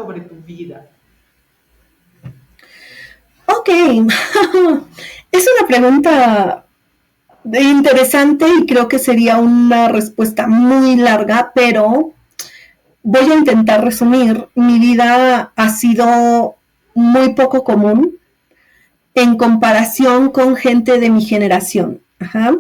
sobre tu vida? Ok, es una pregunta interesante y creo que sería una respuesta muy larga, pero voy a intentar resumir. Mi vida ha sido muy poco común en comparación con gente de mi generación. Ajá.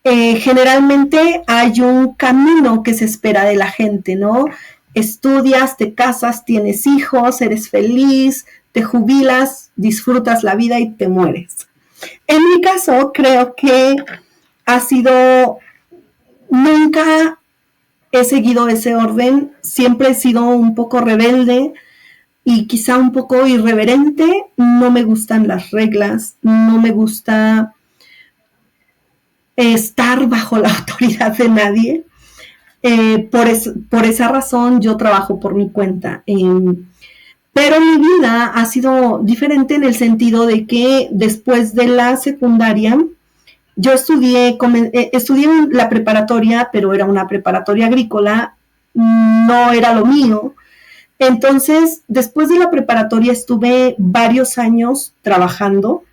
Generalmente hay un camino que se espera de la gente, ¿no? Estudias, te casas, tienes hijos, eres feliz, te jubilas, disfrutas la vida y te mueres. En mi caso, creo que ha sido, nunca he seguido ese orden, siempre he sido un poco rebelde y quizá un poco irreverente, no me gustan las reglas, no me gusta estar bajo la autoridad de nadie. Por esa razón yo trabajo por mi cuenta. Pero mi vida ha sido diferente en el sentido de que después de la secundaria yo estudié la preparatoria, pero era una preparatoria agrícola, no era lo mío. Entonces, después de la preparatoria estuve varios años trabajando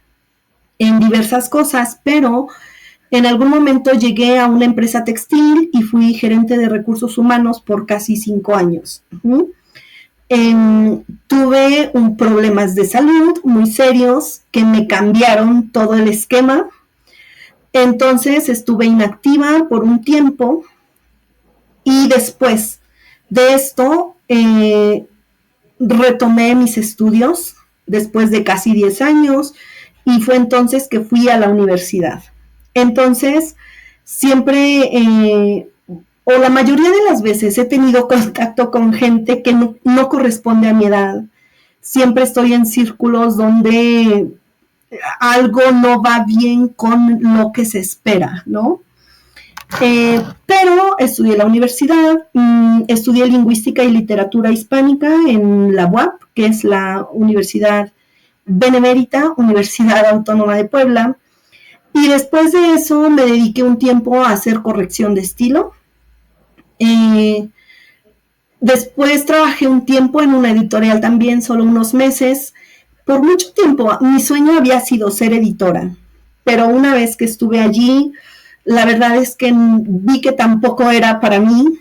en diversas cosas, pero en algún momento llegué a una empresa textil y fui gerente de recursos humanos por casi 5 años. Tuve problemas de salud muy serios que me cambiaron todo el esquema. Entonces estuve inactiva por un tiempo y después de esto retomé mis estudios después de casi 10 años y fue entonces que fui a la universidad. Entonces, siempre, o la mayoría de las veces, he tenido contacto con gente que no corresponde a mi edad. Siempre estoy en círculos donde algo no va bien con lo que se espera, ¿no? Pero estudié en la universidad, estudié lingüística y literatura hispánica en la UAP, que es la Universidad Benemérita, Universidad Autónoma de Puebla, y después de eso me dediqué un tiempo a hacer corrección de estilo. Después trabajé un tiempo en una editorial también, solo unos meses. Por mucho tiempo mi sueño había sido ser editora, pero una vez que estuve allí, la verdad es que vi que tampoco era para mí.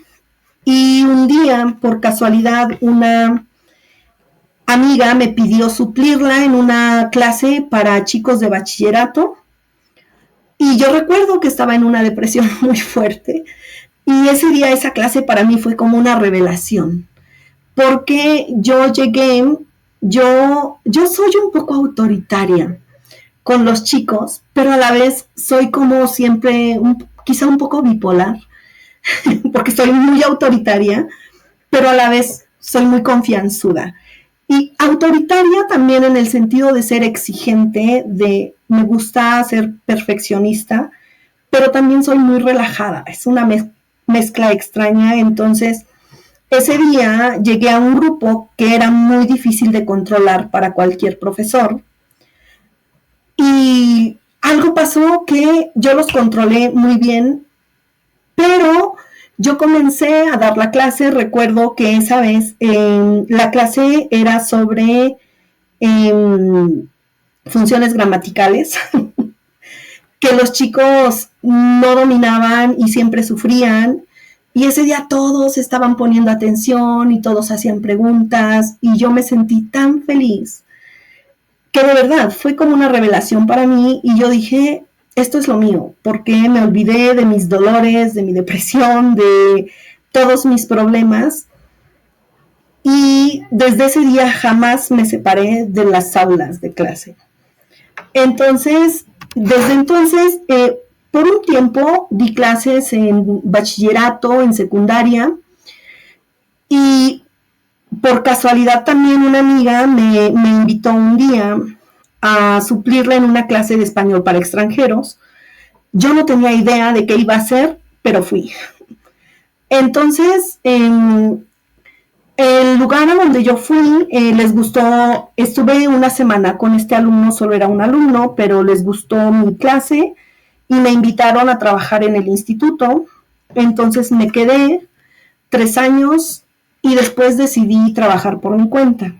Y un día, por casualidad, una amiga me pidió suplirla en una clase para chicos de bachillerato. Y yo recuerdo que estaba en una depresión muy fuerte. Y ese día, esa clase para mí fue como una revelación. Porque yo soy un poco autoritaria con los chicos, pero a la vez soy como siempre, quizá un poco bipolar, porque soy muy autoritaria, pero a la vez soy muy confianzuda. Y autoritaria también en el sentido de ser exigente, de me gusta ser perfeccionista, pero también soy muy relajada. Es una mezcla extraña. Entonces, ese día llegué a un grupo que era muy difícil de controlar para cualquier profesor. Y algo pasó que yo los controlé muy bien, pero yo comencé a dar la clase. Recuerdo que esa vez la clase era sobre funciones gramaticales que los chicos no dominaban y siempre sufrían. Y ese día todos estaban poniendo atención y todos hacían preguntas y yo me sentí tan feliz que de verdad fue como una revelación para mí y yo dije, esto es lo mío, porque me olvidé de mis dolores, de mi depresión, de todos mis problemas. Y desde ese día jamás me separé de las aulas de clase. Entonces, desde entonces, por un tiempo di clases en bachillerato, en secundaria, y por casualidad también una amiga me invitó un día a suplirla en una clase de español para extranjeros. Yo no tenía idea de qué iba a hacer, pero fui. Entonces, en el lugar a donde yo fui, les gustó, estuve una semana con este alumno, solo era un alumno, pero les gustó mi clase y me invitaron a trabajar en el instituto. Entonces me quedé 3 años y después decidí trabajar por mi cuenta.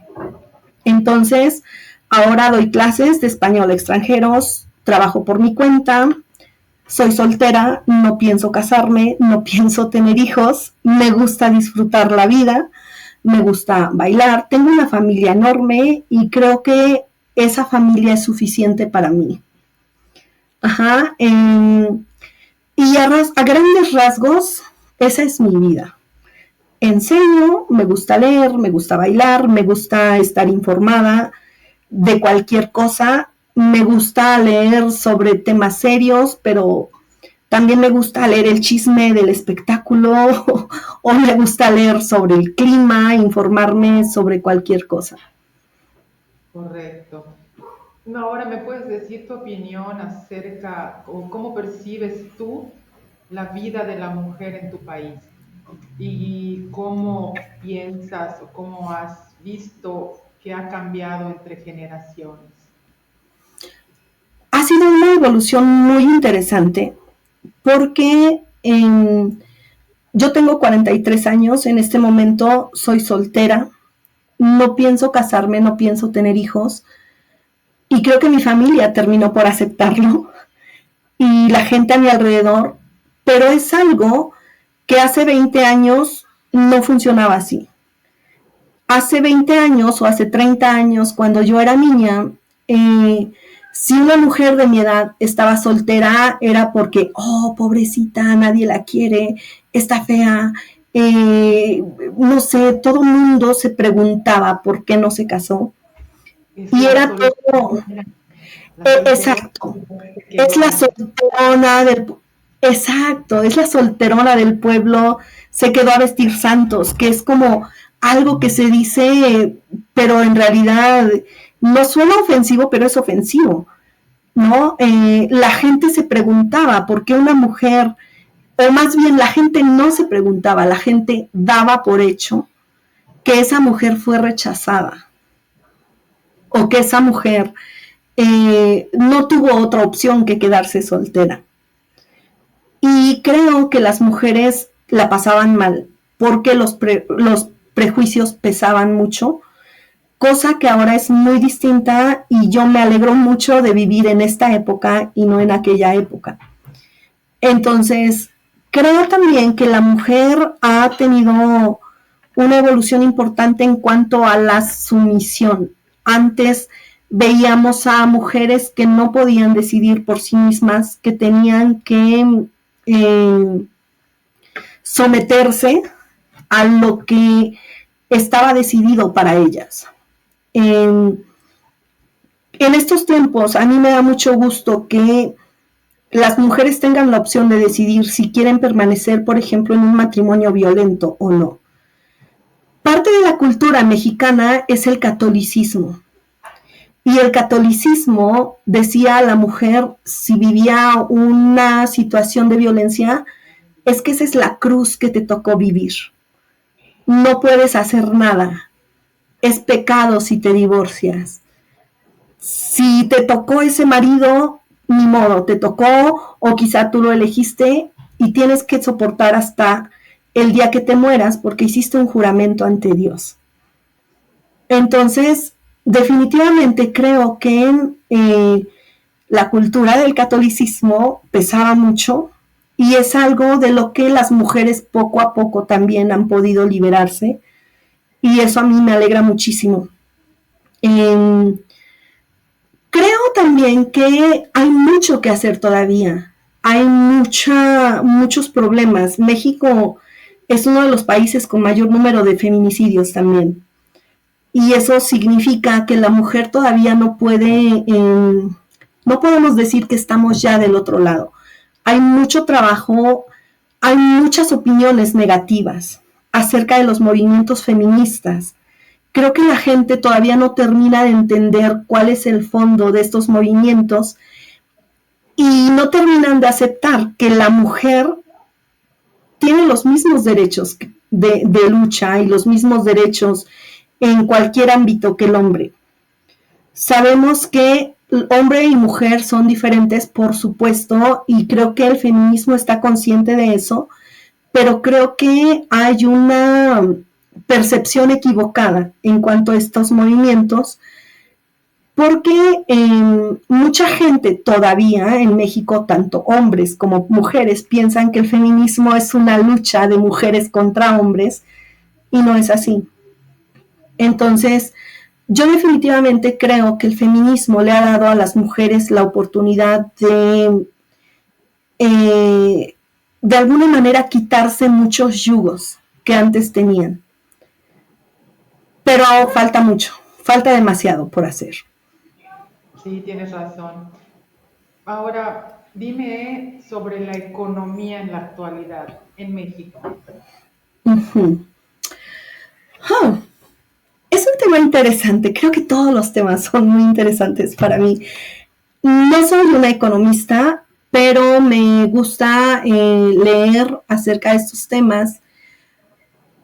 Entonces, ahora doy clases de español a extranjeros, trabajo por mi cuenta, soy soltera, no pienso casarme, no pienso tener hijos, me gusta disfrutar la vida, me gusta bailar, tengo una familia enorme y creo que esa familia es suficiente para mí. Ajá, y a grandes rasgos, esa es mi vida. Enseño, me gusta leer, me gusta bailar, me gusta estar informada de cualquier cosa, me gusta leer sobre temas serios, pero también me gusta leer el chisme del espectáculo o me gusta leer sobre el clima, informarme sobre cualquier cosa. Correcto. No, ahora me puedes decir tu opinión acerca o cómo percibes tú la vida de la mujer en tu país y cómo piensas o cómo has visto que ha cambiado entre generaciones. Ha sido una evolución muy interesante porque yo tengo 43 años, en este momento soy soltera, no pienso casarme, no pienso tener hijos y creo que mi familia terminó por aceptarlo y la gente a mi alrededor, pero es algo que hace 20 años no funcionaba así. Hace 20 años o hace 30 años, cuando yo era niña, si una mujer de mi edad estaba soltera era porque, oh, pobrecita, nadie la quiere, está fea, no sé, todo el mundo se preguntaba por qué no se casó. Es Y la era todo, soltera, la solterona exacto, se es la quedó. solterona del, exacto, es la solterona del pueblo, se quedó a vestir santos, que es como algo que se dice, pero en realidad no suena ofensivo, pero es ofensivo, ¿no? La gente se preguntaba por qué una mujer, o más bien la gente no se preguntaba, la gente daba por hecho que esa mujer fue rechazada o que esa mujer no tuvo otra opción que quedarse soltera. Y creo que las mujeres la pasaban mal porque los prejuicios pesaban mucho, cosa que ahora es muy distinta y yo me alegro mucho de vivir en esta época y no en aquella época. Entonces, creo también que la mujer ha tenido una evolución importante en cuanto a la sumisión. Antes veíamos a mujeres que no podían decidir por sí mismas, que tenían que eh, someterse a lo que estaba decidido para ellas. En estos tiempos a mí me da mucho gusto que las mujeres tengan la opción de decidir si quieren permanecer, por ejemplo, en un matrimonio violento o no. Parte de la cultura mexicana es el catolicismo. Y el catolicismo decía a la mujer, si vivía una situación de violencia, es que esa es la cruz que te tocó vivir. No puedes hacer nada. Es pecado si te divorcias. Si te tocó ese marido, ni modo, te tocó o quizá tú lo elegiste y tienes que soportar hasta el día que te mueras porque hiciste un juramento ante Dios. Entonces, definitivamente creo que en la cultura del catolicismo pesaba mucho y es algo de lo que las mujeres poco a poco también han podido liberarse y eso a mí me alegra muchísimo. Eh, Creo también que hay mucho que hacer todavía. Hay muchos problemas. México es uno de los países con mayor número de feminicidios también. Y eso significa que la mujer todavía no puede, no podemos decir que estamos ya del otro lado. Hay mucho trabajo, hay muchas opiniones negativas acerca de los movimientos feministas. Creo que la gente todavía no termina de entender cuál es el fondo de estos movimientos y no terminan de aceptar que la mujer tiene los mismos derechos de lucha y los mismos derechos en cualquier ámbito que el hombre. Sabemos que hombre y mujer son diferentes, por supuesto, y creo que el feminismo está consciente de eso, pero creo que hay una percepción equivocada en cuanto a estos movimientos, porque mucha gente todavía en México, tanto hombres como mujeres, piensan que el feminismo es una lucha de mujeres contra hombres, y no es así. Entonces, yo definitivamente creo que el feminismo le ha dado a las mujeres la oportunidad de alguna manera quitarse muchos yugos que antes tenían. Pero falta mucho, falta demasiado por hacer. Sí, tienes razón. Ahora, dime sobre la economía en la actualidad en México. Uh-huh. Huh. Es un tema interesante, creo que todos los temas son muy interesantes para mí. No soy una economista, pero me gusta leer acerca de estos temas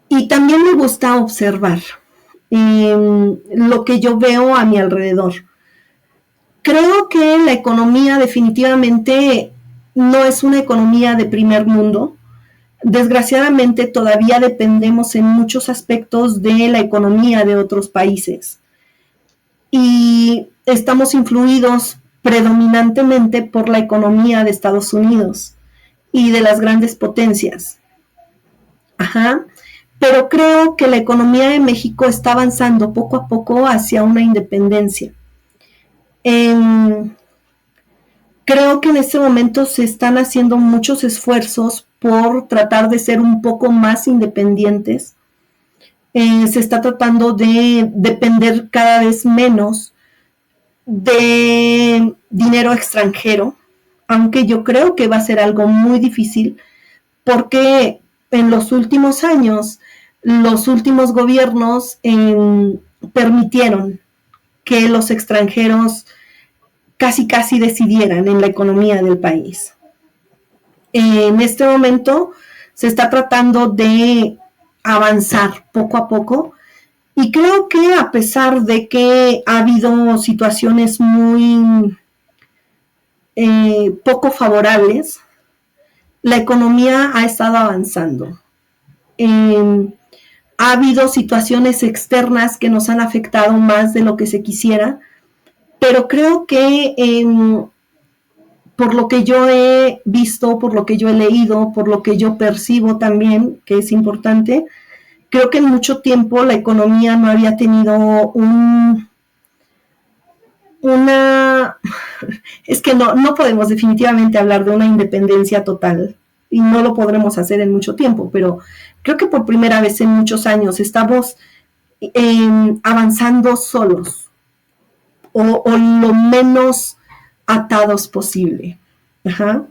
y también me gusta observar lo que yo veo a mi alrededor. Creo que la economía definitivamente no es una economía de primer mundo. Desgraciadamente todavía dependemos en muchos aspectos de la economía de otros países y estamos influidos predominantemente por la economía de Estados Unidos y de las grandes potencias. Ajá. Pero creo que la economía de México está avanzando poco a poco hacia una independencia. Creo que en este momento se están haciendo muchos esfuerzos por tratar de ser un poco más independientes. Se está tratando de depender cada vez menos de dinero extranjero, aunque yo creo que va a ser algo muy difícil porque en los últimos años los últimos gobiernos permitieron que los extranjeros casi decidieran en la economía del país. En este momento se está tratando de avanzar poco a poco y creo que a pesar de que ha habido situaciones muy poco favorables, la economía ha estado avanzando. Ha habido situaciones externas que nos han afectado más de lo que se quisiera, pero creo que por lo que yo he visto, por lo que yo he leído, por lo que yo percibo también, que es importante, creo que en mucho tiempo la economía no había tenido es que no podemos definitivamente hablar de una independencia total y no lo podremos hacer en mucho tiempo, pero creo que por primera vez en muchos años estamos avanzando solos o lo menos atados posible. Ajá.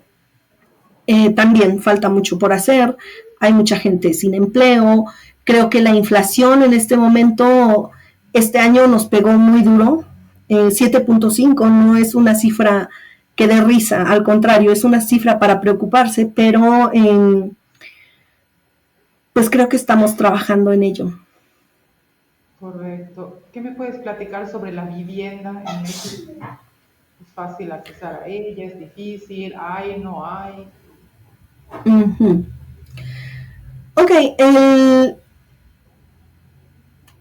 También falta mucho por hacer, hay mucha gente sin empleo, creo que la inflación en este momento, este año nos pegó muy duro, 7.5 no es una cifra que dé risa, al contrario, es una cifra para preocuparse, pero pues creo que estamos trabajando en ello. Correcto. ¿Qué me puedes platicar sobre la vivienda en México? ¿Es fácil accesar a ella? ¿Es difícil? ¿Hay? ¿No hay? Uh-huh. Ok,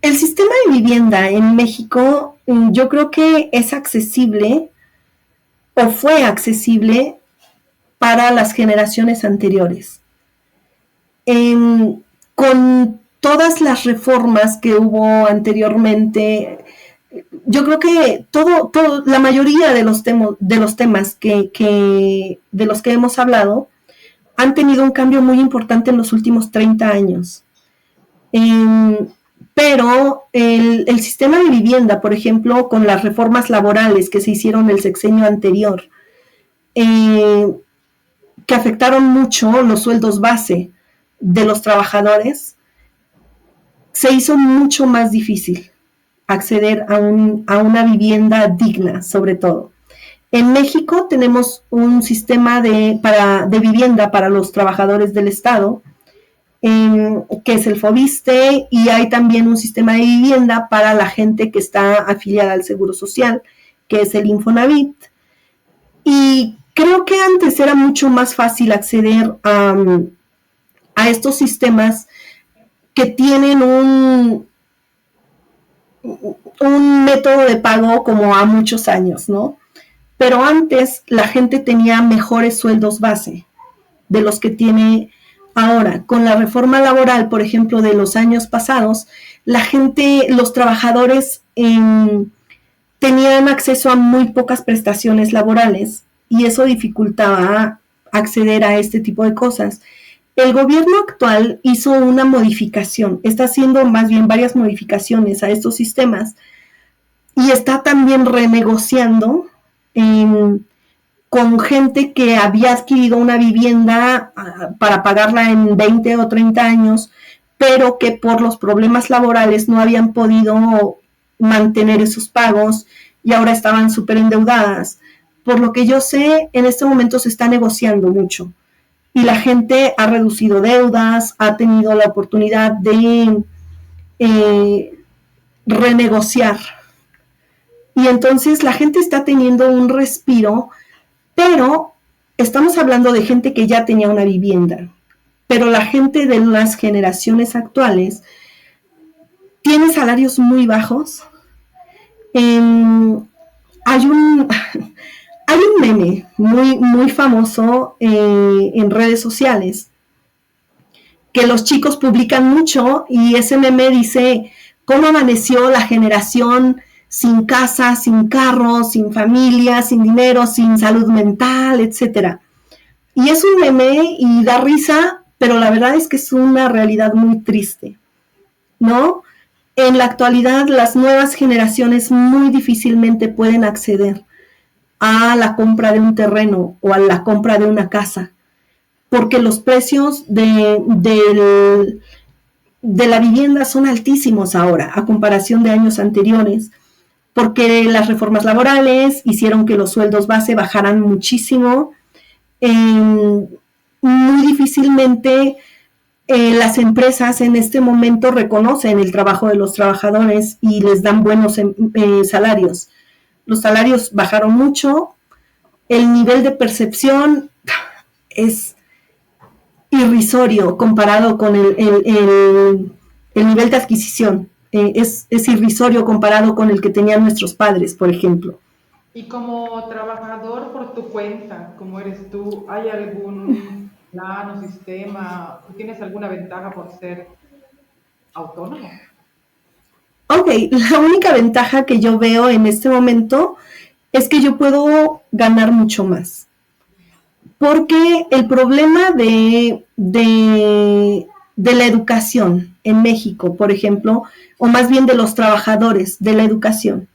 el sistema de vivienda en México yo creo que es accesible o fue accesible para las generaciones anteriores. Con todas las reformas que hubo anteriormente, yo creo que la mayoría de los temas de los que hemos hablado han tenido un cambio muy importante en los últimos 30 años. Pero el sistema de vivienda, por ejemplo, con las reformas laborales que se hicieron el sexenio anterior, que afectaron mucho los sueldos base de los trabajadores, se hizo mucho más difícil acceder a una vivienda digna, sobre todo. En México tenemos un sistema de vivienda para los trabajadores del Estado, que es el FOBISTE, y hay también un sistema de vivienda para la gente que está afiliada al Seguro Social, que es el Infonavit. Y creo que antes era mucho más fácil acceder a estos sistemas que tienen un método de pago como a muchos años, ¿no? Pero antes la gente tenía mejores sueldos base de los que tiene ahora. Con la reforma laboral, por ejemplo, de los años pasados, la gente, los trabajadores tenían acceso a muy pocas prestaciones laborales y eso dificultaba acceder a este tipo de cosas. El gobierno actual hizo una modificación, está haciendo más bien varias modificaciones a estos sistemas y está también renegociando con gente que había adquirido una vivienda para pagarla en 20 o 30 años, pero que por los problemas laborales no habían podido mantener esos pagos y ahora estaban súper endeudadas. Por lo que yo sé, en este momento se está negociando mucho y la gente ha reducido deudas, ha tenido la oportunidad de renegociar. Y entonces la gente está teniendo un respiro, pero estamos hablando de gente que ya tenía una vivienda. Pero la gente de las generaciones actuales tiene salarios muy bajos. Hay un meme muy famoso en redes sociales que los chicos publican mucho y ese meme dice cómo amaneció la generación sin casa, sin carro, sin familia, sin dinero, sin salud mental, etcétera. Y es un meme y da risa, pero la verdad es que es una realidad muy triste, ¿no? En la actualidad, las nuevas generaciones muy difícilmente pueden acceder a la compra de un terreno o a la compra de una casa, porque los precios de la vivienda son altísimos ahora, a comparación de años anteriores, porque las reformas laborales hicieron que los sueldos base bajaran muchísimo. Muy difícilmente las empresas en este momento reconocen el trabajo de los trabajadores y les dan buenos salarios. Los salarios bajaron mucho, el nivel de percepción es irrisorio comparado con el nivel de adquisición. Es irrisorio comparado con el que tenían nuestros padres, por ejemplo. Y como trabajador por tu cuenta, como eres tú, ¿hay algún plan o sistema? ¿Tienes alguna ventaja por ser autónomo? Ok, la única ventaja que yo veo en este momento es que yo puedo ganar mucho más. Porque el problema de la educación en México, por ejemplo, o más bien de los trabajadores de la educación,